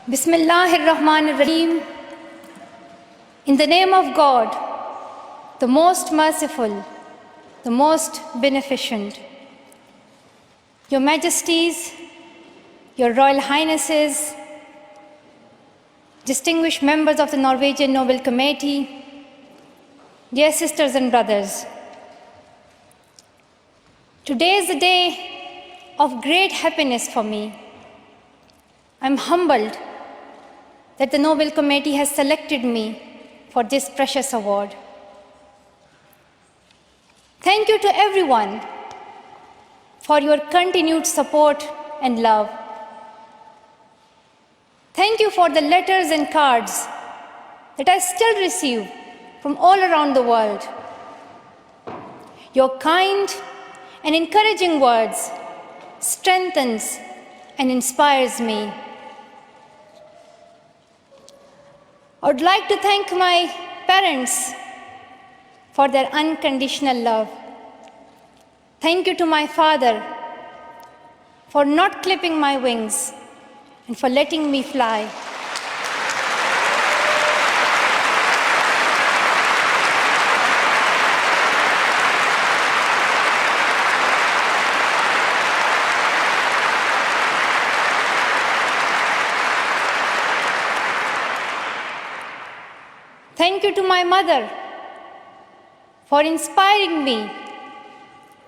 Bismillahir Rahmanir Rahim. In the name of God, the most merciful, the most beneficent. Your Majesties, Your Royal Highnesses, distinguished members of the Norwegian Nobel Committee, dear sisters and brothers, today is a day of great happiness for me. I'm humbled that the Nobel Committee has selected me for this precious award. Thank you to everyone for your continued support and love. Thank you for the letters and cards that I still receive from all around the world. Your kind and encouraging words strengthens and inspires me. I would like to thank my parents for their unconditional love. Thank you to my father for not clipping my wings and for letting me fly. Thank you to my mother for inspiring me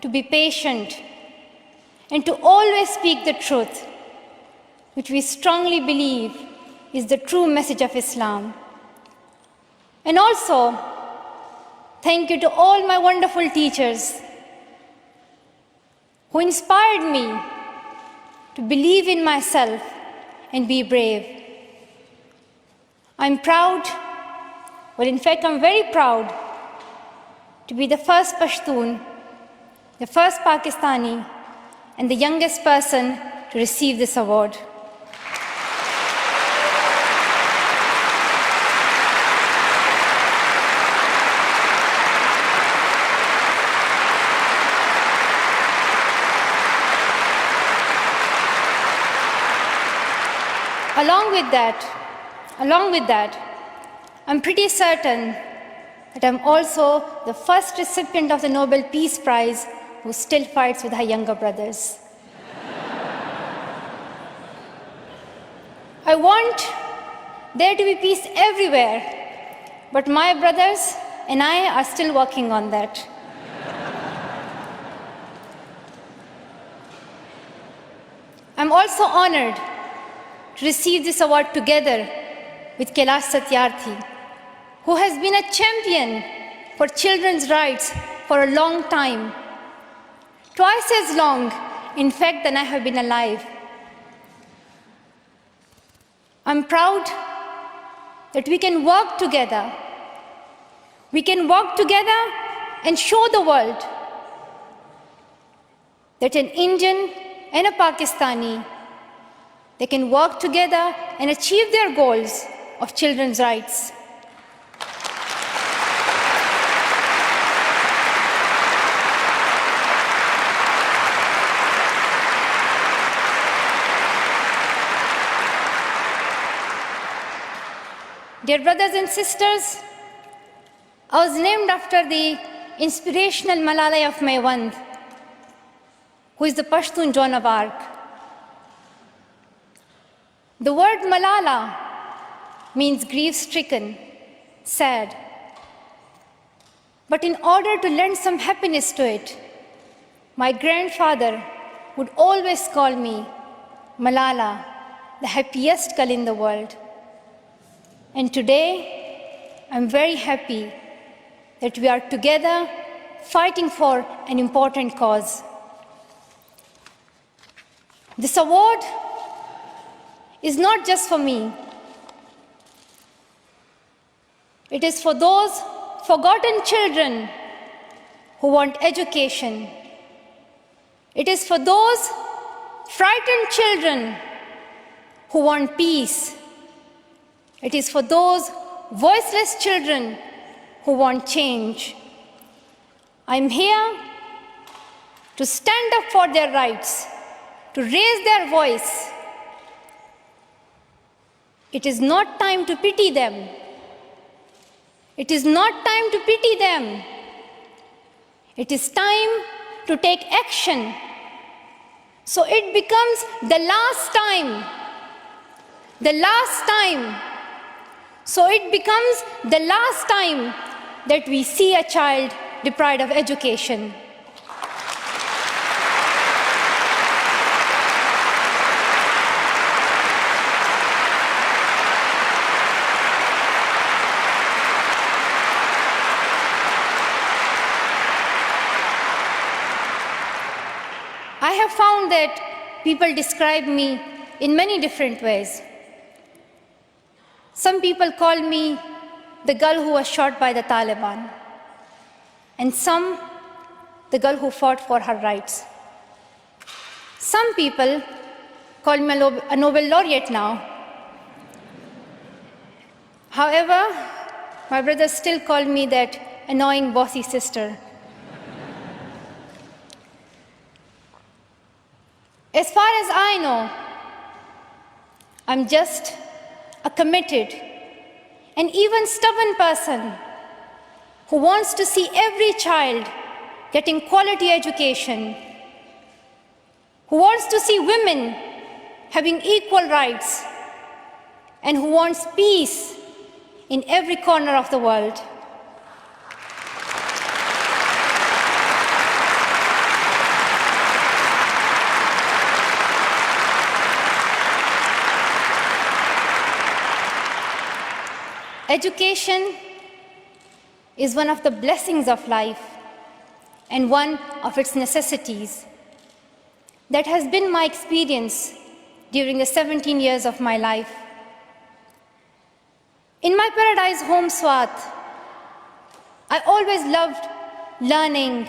to be patient and to always speak the truth, which we strongly believe is the true message of Islam. And also, thank you to all my wonderful teachers who inspired me to believe in myself and be brave. I'm proud. Well, in fact, I'm very proud to be the first Pashtun, the first Pakistani, and the youngest person to receive this award. Along with that, I'm pretty certain that I'm also the first recipient of the Nobel Peace Prize who still fights with her younger brothers. I want there to be peace everywhere, but my brothers and I are still working on that. I'm also honored to receive this award together with Kailash Satyarthi, who has been a champion for children's rights for a long time, twice as long, in fact, than I have been alive. I'm proud that we can work together. We can work together and show the world that an Indian and a Pakistani, they can work together and achieve their goals of children's rights. Dear brothers and sisters, I was named after the inspirational Malala of Maiwand, who is the Pashtun Joan of Arc. The word Malala means grief-stricken, sad. But in order to lend some happiness to it, my grandfather would always call me Malala, the happiest girl in the world. And today, I'm very happy that we are together fighting for an important cause. This award is not just for me. It is for those forgotten children who want education. It is for those frightened children who want peace. It is for those voiceless children who want change. I'm here to stand up for their rights, to raise their voice, It is not time to pity them. It is not time to pity them. It is time to take action. So it becomes the last time. The last time. So it becomes the last time that we see a child deprived of education. I have found that people describe me in many different ways. Some people call me the girl who was shot by the Taliban, and some the girl who fought for her rights. Some people call me a Nobel laureate now. However, my brothers still call me that annoying bossy sister. As far as I know, I'm just a committed and even stubborn person who wants to see every child getting quality education, who wants to see women having equal rights, and who wants peace in every corner of the world. Education is one of the blessings of life and one of its necessities. That has been my experience during the 17 years of my life. In my paradise home, Swat, I always loved learning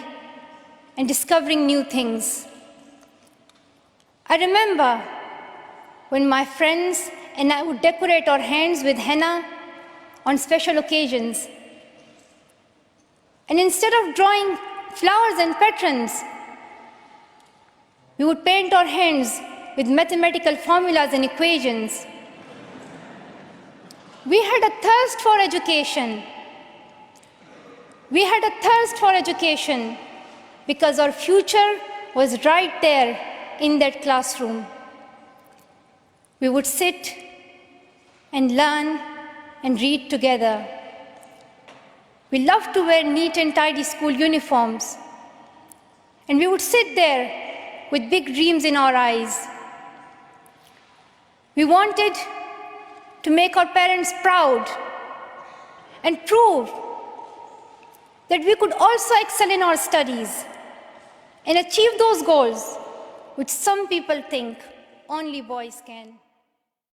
and discovering new things. I remember when my friends and I would decorate our hands with henna on special occasions. And instead of drawing flowers and patrons, we would paint our hands with mathematical formulas and equations. We had a thirst for education. We had a thirst for education because our future was right there in that classroom. We would sit and learn and read together. We loved to wear neat and tidy school uniforms. And we would sit there with big dreams in our eyes. We wanted to make our parents proud and prove that we could also excel in our studies and achieve those goals which some people think only boys can.